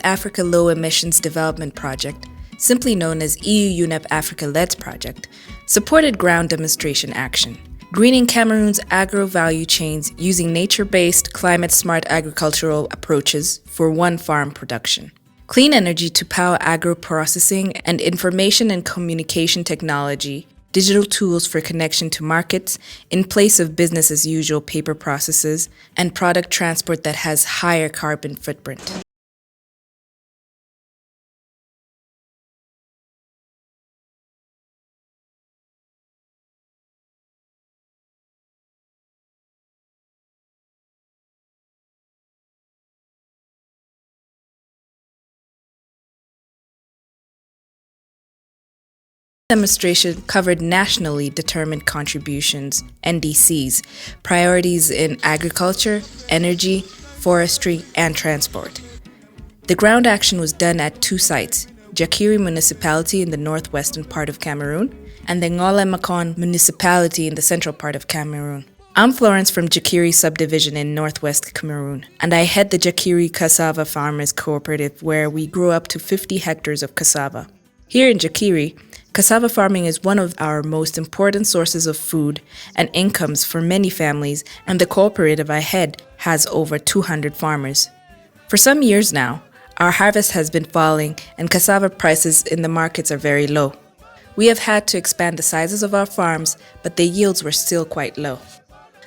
Africa Low Emissions Development Project, simply known as EU-UNEP Africa LEDS project, supported ground demonstration action, greening Cameroon's agro-value chains using nature-based, climate-smart agricultural approaches for one-farm production. Clean energy to power agro-processing and information and communication technology, digital tools for connection to markets in place of business-as-usual paper processes, and product transport that has higher carbon footprint. Demonstration covered nationally determined contributions, NDCs, priorities in agriculture, energy, forestry, and transport. The ground action was done at two sites, Dikiri Municipality in the northwestern part of Cameroon and the Ngoulemakong Municipality in the central part of Cameroon. I'm Florence from Dikiri subdivision in northwest Cameroon, and I head the Dikiri Cassava Farmers Cooperative where we grow up to 50 hectares of cassava. Here in Dikiri, cassava farming is one of our most important sources of food and incomes for many families, and the cooperative I head has over 200 farmers. For some years now, our harvest has been falling and cassava prices in the markets are very low. We have had to expand the sizes of our farms, but the yields were still quite low.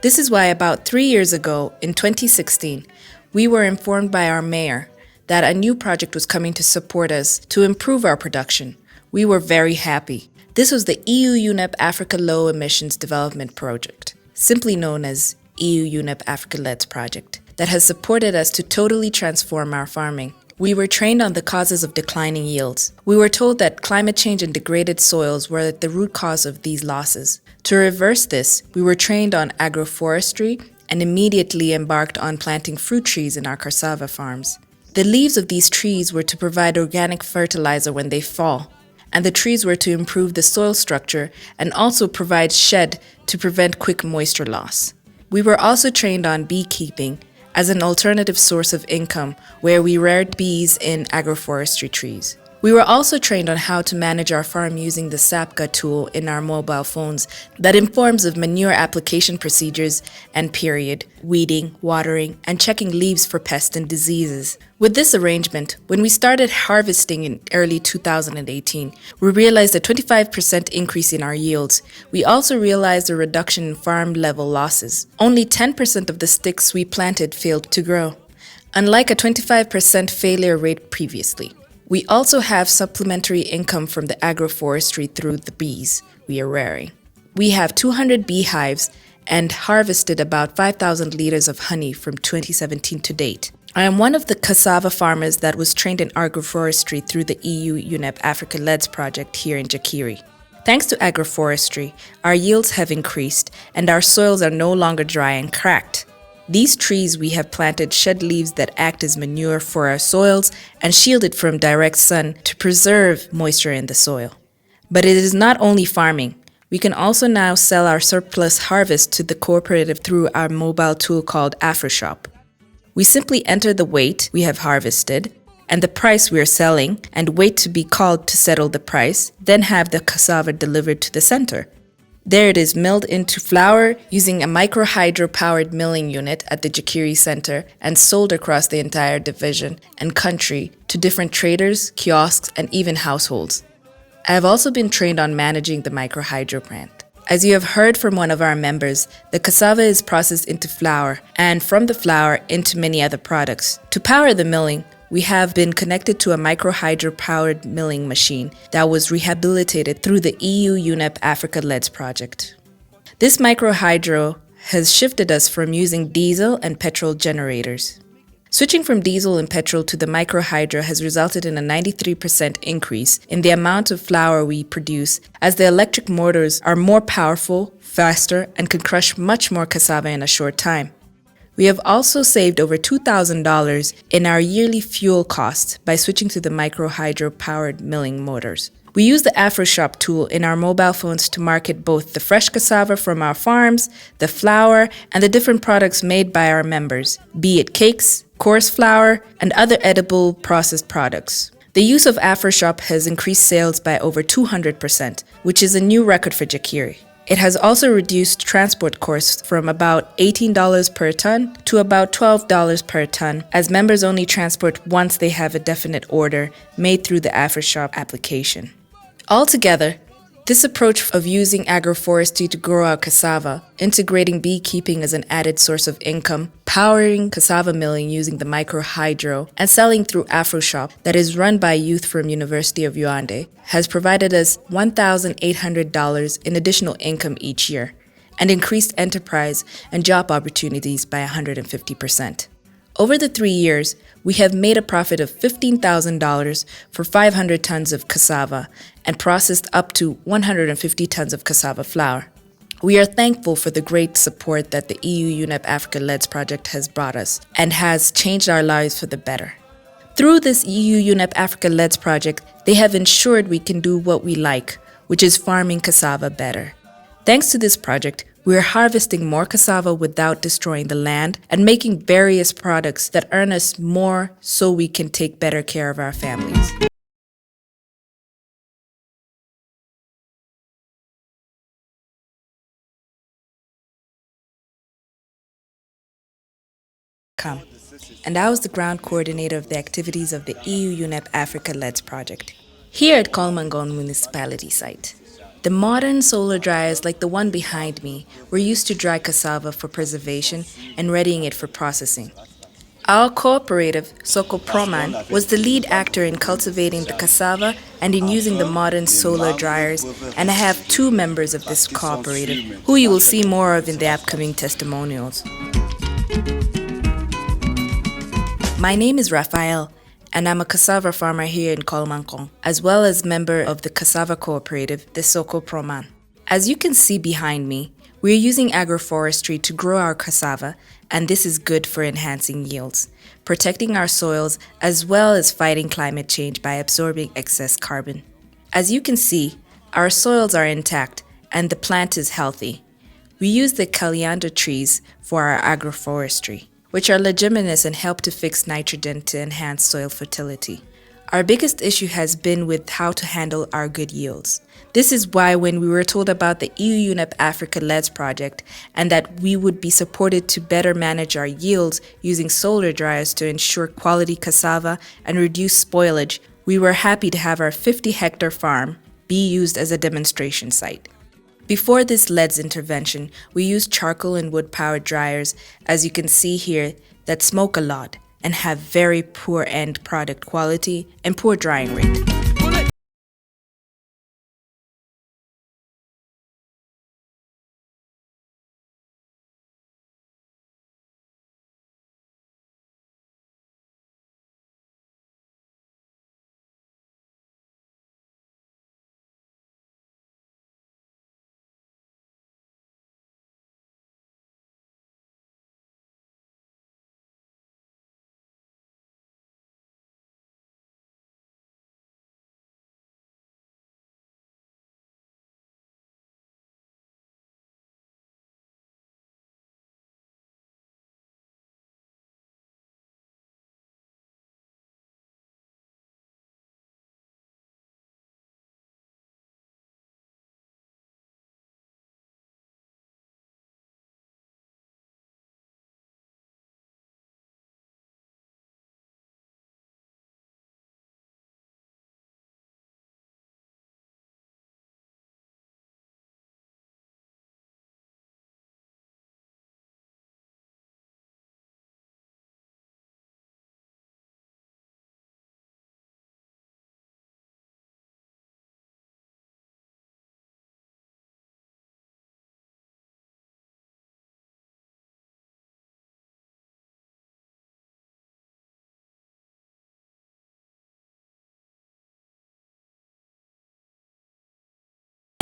This is why about 3 years ago, in 2016, we were informed by our mayor that a new project was coming to support us to improve our production. We were very happy. This was the EU-UNEP Africa Low Emissions Development Project, simply known as EU-UNEP Africa LEDS project, that has supported us to totally transform our farming. We were trained on the causes of declining yields. We were told that climate change and degraded soils were at the root cause of these losses. To reverse this, we were trained on agro-forestry and immediately embarked on planting fruit trees in our cassava farms. The leaves of these trees were to provide organic fertilizer when they fall, and the trees were to improve the soil structure and also provide shed to prevent quick moisture loss. We were also trained on beekeeping as an alternative source of income where we reared bees in agroforestry trees. We were also trained on how to manage our farm using the SAPGA tool in our mobile phones that informs of manure application procedures and period, weeding, watering, and checking leaves for pests and diseases. With this arrangement, when we started harvesting in early 2018, we realized a 25% increase in our yields. We also realized a reduction in farm-level losses. Only 10% of the sticks we planted failed to grow, unlike a 25% failure rate previously. We also have supplementary income from the agroforestry through the bees we are rearing. We have 200 beehives and harvested about 5,000 liters of honey from 2017 to date. I am one of the cassava farmers that was trained in agroforestry through the EU-UNEP Africa LEDS project here in Dikiri. Thanks to agroforestry, our yields have increased and our soils are no longer dry and cracked. These trees we have planted shed leaves that act as manure for our soils and shield it from direct sun to preserve moisture in the soil. But it is not only farming. We can also now sell our surplus harvest to the cooperative through our mobile tool called AfroShop. We simply enter the weight we have harvested and the price we are selling and wait to be called to settle the price, then have the cassava delivered to the center. There it is milled into flour using a micro-hydro-powered milling unit at the Dikiri Center and sold across the entire division and country to different traders, kiosks, and even households. I have also been trained on managing the micro-hydro plant. As you have heard from one of our members, the cassava is processed into flour and from the flour into many other products. To power the milling, we have been connected to a micro-hydro-powered milling machine that was rehabilitated through the EU-UNEP Africa LEDS project. This micro-hydro has shifted us from using diesel and petrol generators. Switching from diesel and petrol to the micro-hydro has resulted in a 93% increase in the amount of flour we produce, as the electric motors are more powerful, faster, and can crush much more cassava in a short time. We have also saved over $2,000 in our yearly fuel costs by switching to the micro-hydro-powered milling motors. We use the AfroShop tool in our mobile phones to market both the fresh cassava from our farms, the flour, and the different products made by our members, be it cakes, coarse flour, and other edible processed products. The use of AfroShop has increased sales by over 200%, which is a new record for Dikiri. It has also reduced transport costs from about $18 per ton to about $12 per ton, as members only transport once they have a definite order made through the AfroShop application. Altogether, this approach of using agroforestry to grow our cassava, integrating beekeeping as an added source of income, powering cassava milling using the micro-hydro, and selling through AfroShop that is run by youth from University of Yaoundé, has provided us $1,800 in additional income each year and increased enterprise and job opportunities by 150%. Over the 3 years, we have made a profit of $15,000 for 500 tons of cassava and processed up to 150 tons of cassava flour. We are thankful for the great support that the EU-UNEP Africa LEDS project has brought us and has changed our lives for the better. Through this EU-UNEP Africa LEDS project, they have ensured we can do what we like, which is farming cassava better. Thanks to this project, we are harvesting more cassava without destroying the land and making various products that earn us more so we can take better care of our families. And I was the ground coordinator of the activities of the EU-UNEP Africa LEDS project, here at Ngoulemakong Municipality site. The modern solar dryers like the one behind me were used to dry cassava for preservation and readying it for processing. Our cooperative, SOCCOPROMAN, was the lead actor in cultivating the cassava and in using the modern solar dryers, and I have 2 members of this cooperative, who you will see more of in the upcoming testimonials. My name is Rafael, and I'm a cassava farmer here in Ngoulemakong, as well as member of the cassava cooperative, the SOCCOPROMAN. As you can see behind me, we are using agroforestry to grow our cassava, and this is good for enhancing yields, protecting our soils, as well as fighting climate change by absorbing excess carbon. As you can see, our soils are intact, and the plant is healthy. We use the caliandra trees for our agroforestry, which are leguminous and help to fix nitrogen to enhance soil fertility. Our biggest issue has been with how to handle our good yields. This is why when we were told about the EU-UNEP Africa LEDS project and that we would be supported to better manage our yields using solar dryers to ensure quality cassava and reduce spoilage, we were happy to have our 50-hectare farm be used as a demonstration site. Before this LEDS intervention, we used charcoal and wood-powered dryers, as you can see here, that smoke a lot and have very poor end product quality and poor drying rate.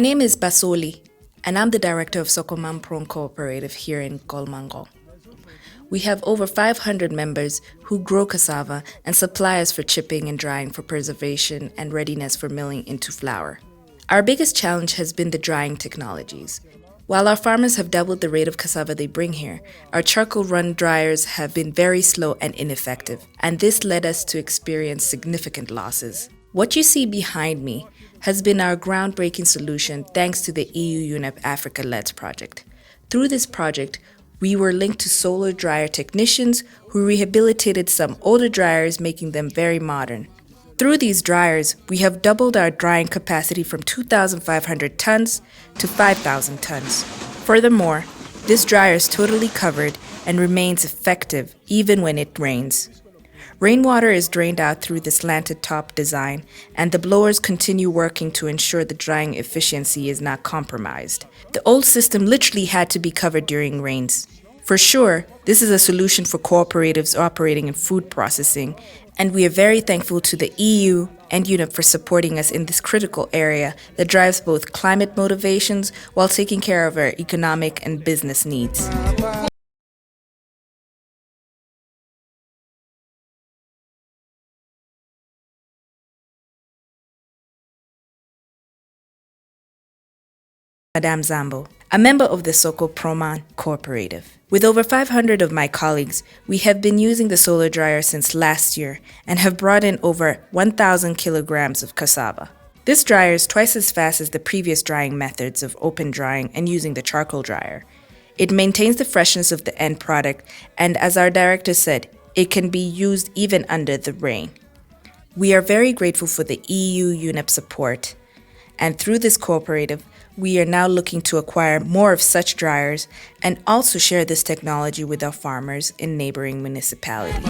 My name is Basoli, and I'm the director of SOCCOPROMAN Cooperative here in Ngoulemakong. We have over 500 members who grow cassava and supply us for chipping and drying for preservation and readiness for milling into flour. Our biggest challenge has been the drying technologies. While our farmers have doubled the rate of cassava they bring here, our charcoal-run dryers have been very slow and ineffective, and this led us to experience significant losses. What you see behind me has been our groundbreaking solution thanks to the EU-UNEP Africa LEDS project. Through this project, we were linked to solar dryer technicians who rehabilitated some older dryers, making them very modern. Through these dryers, we have doubled our drying capacity from 2,500 tons to 5,000 tons. Furthermore, this dryer is totally covered and remains effective even when it rains. Rainwater is drained out through the slanted top design, and the blowers continue working to ensure the drying efficiency is not compromised. The old system literally had to be covered during rains. For sure, this is a solution for cooperatives operating in food processing, and we are very thankful to the EU and UNEP for supporting us in this critical area that drives both climate motivations while taking care of our economic and business needs. Madame Zambo, a member of the SOCCOPROMAN Cooperative. With over 500 of my colleagues, we have been using the solar dryer since last year and have brought in over 1,000 kilograms of cassava. This dryer is twice as fast as the previous drying methods of open drying and using the charcoal dryer. It maintains the freshness of the end product, and as our director said, it can be used even under the rain. We are very grateful for the EU-UNEP support, and through this cooperative, we are now looking to acquire more of such dryers and also share this technology with our farmers in neighboring municipalities.